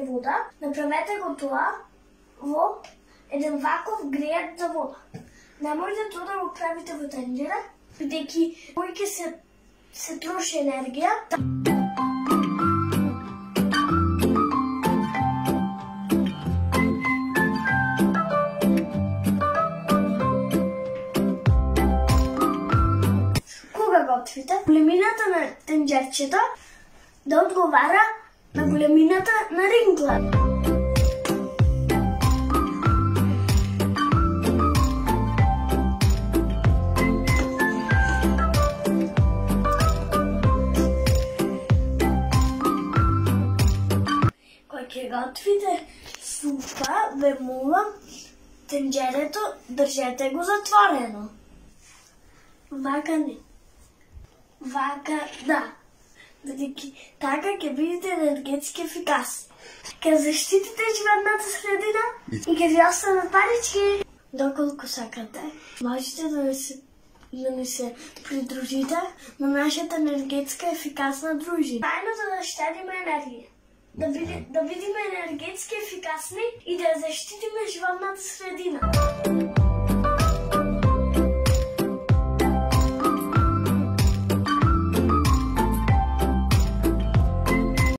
вода, направете го това во еден вакуум греат за вода. Не можете тоа да го правите во тенџера, бидејќи повеќе се троши енергија. Кога го отвите, големината на тенџерчето да одговара на големината на рингла. Кога го отвите супа, ве молам, тенџерето држете го затворено. Вака не. Вака да. Бидејќи така ќе бидете енергетски ефикасни. Ќе заштитите животната средина и ќе ви останат парички. Доколку сакате, можете да ни се придружите на нашата енергетска ефикасна дружина. Заедно да штедиме енергија. Да бидеме енергетски ефикасни и да заштитиме животната средина.